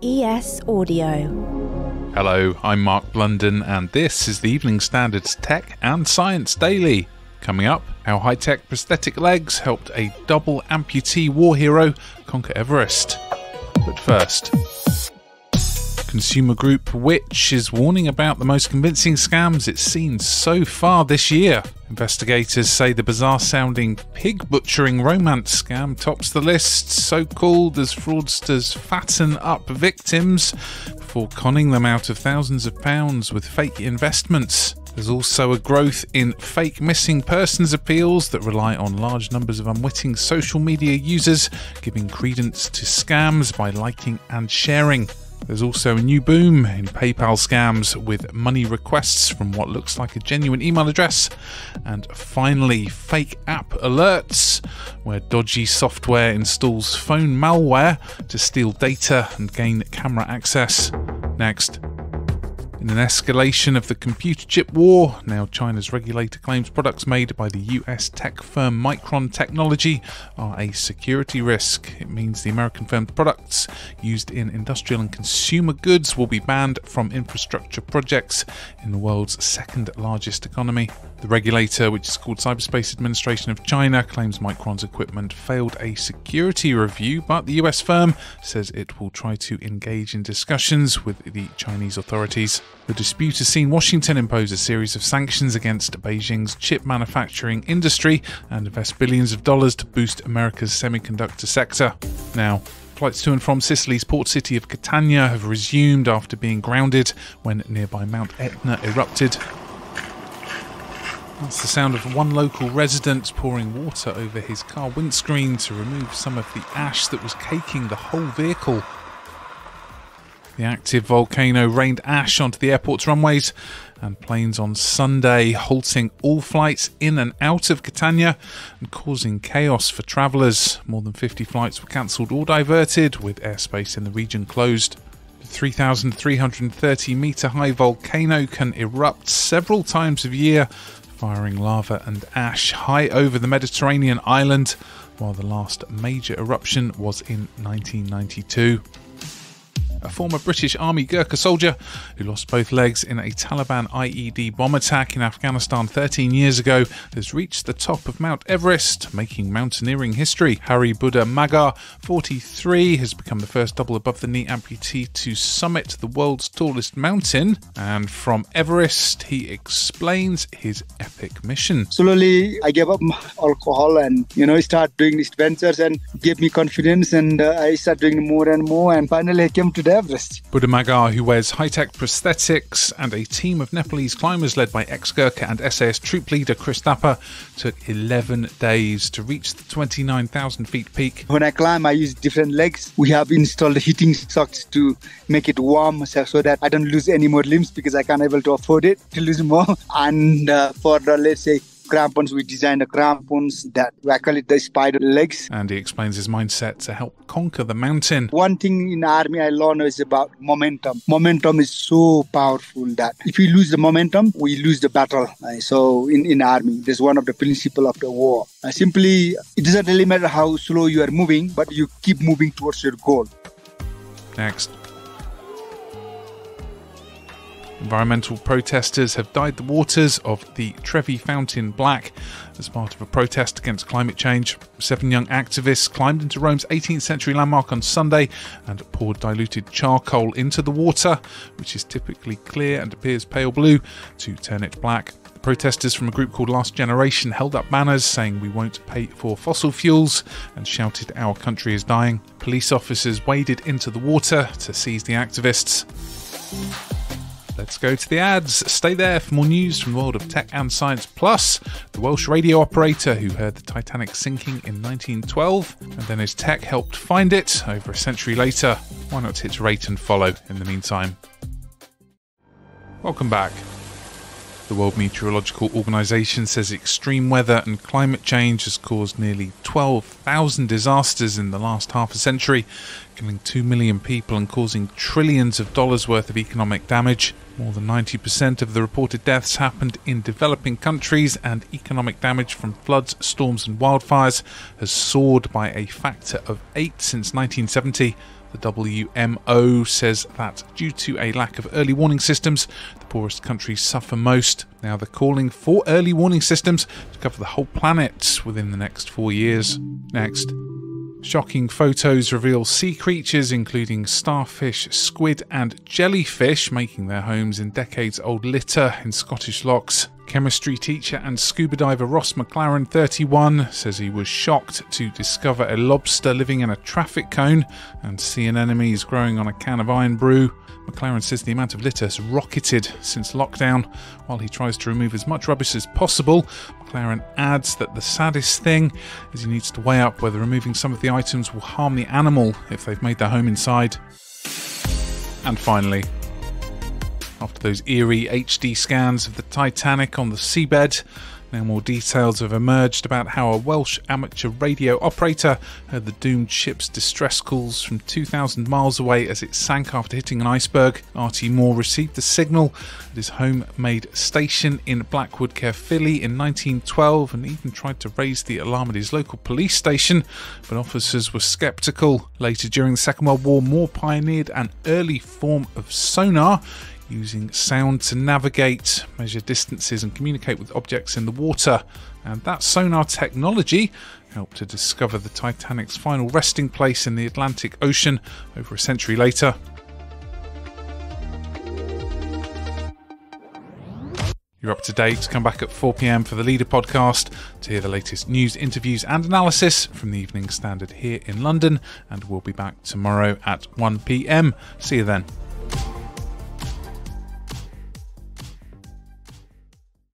ES Audio. Hello, I'm Mark Blunden and this is the Evening Standard's Tech and Science Daily. Coming up, how high-tech prosthetic legs helped a double amputee war hero conquer Everest. But first, consumer group Which is warning about the most convincing scams it's seen so far this year. Investigators say the bizarre-sounding pig-butchering romance scam tops the list, so called as fraudsters fatten up victims before conning them out of thousands of pounds with fake investments. There's also a growth in fake missing persons appeals that rely on large numbers of unwitting social media users giving credence to scams by liking and sharing. There's also a new boom in PayPal scams with money requests from what looks like a genuine email address. And finally, fake app alerts, where dodgy software installs phone malware to steal data and gain camera access. Next. In an escalation of the computer chip war, now China's regulator claims products made by the US tech firm Micron Technology are a security risk. It means the American firm's products used in industrial and consumer goods will be banned from infrastructure projects in the world's second largest economy. The regulator, which is called Cyberspace Administration of China, claims Micron's equipment failed a security review, but the US firm says it will try to engage in discussions with the Chinese authorities. The dispute has seen Washington impose a series of sanctions against Beijing's chip manufacturing industry and invest billions of dollars to boost America's semiconductor sector. Now, flights to and from Sicily's port city of Catania have resumed after being grounded when nearby Mount Etna erupted. That's the sound of one local resident pouring water over his car windscreen to remove some of the ash that was caking the whole vehicle. The active volcano rained ash onto the airport's runways and planes on Sunday, halting all flights in and out of Catania and causing chaos for travellers. More than 50 flights were cancelled or diverted, with airspace in the region closed. The 3,330 metre high volcano can erupt several times a year, firing lava and ash high over the Mediterranean island, while the last major eruption was in 1992. A former British Army Gurkha soldier who lost both legs in a Taliban IED bomb attack in Afghanistan 13 years ago has reached the top of Mount Everest, making mountaineering history. Hari Buddha Magar, 43, has become the first double above-the-knee amputee to summit the world's tallest mountain. And from Everest, he explains his epic mission. Slowly, I gave up alcohol and, start doing these ventures and gave me confidence, and I started doing more and more, and finally I came to Everest. Buddha Magar, who wears high-tech prosthetics, and a team of Nepalese climbers led by ex-Gurkha and SAS troop leader Chris Thapa, took 11 days to reach the 29,000 feet peak. When I climb, I use different legs. We have installed heating socks to make it warm so that I don't lose any more limbs because I can't able to afford it to lose more. And for the, let's say, crampons, we designed the crampons that I call it the spider legs. And he explains his mindset to help conquer the mountain. One thing in army I learned is about momentum. Momentum is so powerful that if we lose the momentum, we lose the battle. So in army, there's one of the principles of the war. Simply, it doesn't really matter how slow you are moving, but you keep moving towards your goal. Next. Environmental protesters have dyed the waters of the Trevi Fountain black as part of a protest against climate change. 7 young activists climbed into Rome's 18th century landmark on Sunday and poured diluted charcoal into the water, which is typically clear and appears pale blue, to turn it black. Protesters from a group called Last Generation held up banners saying "We won't pay for fossil fuels" and shouted "Our country is dying." Police officers waded into the water to seize the activists. Let's go to the ads. Stay there for more news from the world of tech and science. Plus, the Welsh radio operator who heard the Titanic sinking in 1912 and then his tech helped find it over a century later. Why not hit rate and follow in the meantime? Welcome back. The World Meteorological Organization says extreme weather and climate change has caused nearly 12,000 disasters in the last half a century, killing 2 million people and causing trillions of dollars worth of economic damage. More than 90% of the reported deaths happened in developing countries, and economic damage from floods, storms and wildfires has soared by a factor of 8 since 1970. The WMO says that due to a lack of early warning systems, the poorest countries suffer most. Now they're calling for early warning systems to cover the whole planet within the next 4 years. Next. Shocking photos reveal sea creatures including starfish, squid and jellyfish making their homes in decades-old litter in Scottish lochs. Chemistry teacher and scuba diver Ross McLaren, 31, says he was shocked to discover a lobster living in a traffic cone and sea anemones growing on a can of iron brew. McLaren says the amount of litter has rocketed since lockdown. While he tries to remove as much rubbish as possible, McLaren adds that the saddest thing is he needs to weigh up whether removing some of the items will harm the animal if they've made their home inside. And finally, after those eerie HD scans of the Titanic on the seabed, now more details have emerged about how a Welsh amateur radio operator heard the doomed ship's distress calls from 2,000 miles away as it sank after hitting an iceberg. R.T. Moore received the signal at his homemade station in Blackwood, Caerphilly in 1912 and even tried to raise the alarm at his local police station, but officers were sceptical. Later during the Second World War, Moore pioneered an early form of sonar, using sound to navigate, measure distances and communicate with objects in the water. And that sonar technology helped to discover the Titanic's final resting place in the Atlantic Ocean over a century later. You're up to date. Come back at 4 p.m. for the Leader podcast to hear the latest news, interviews and analysis from the Evening Standard here in London. And we'll be back tomorrow at 1 p.m. See you then.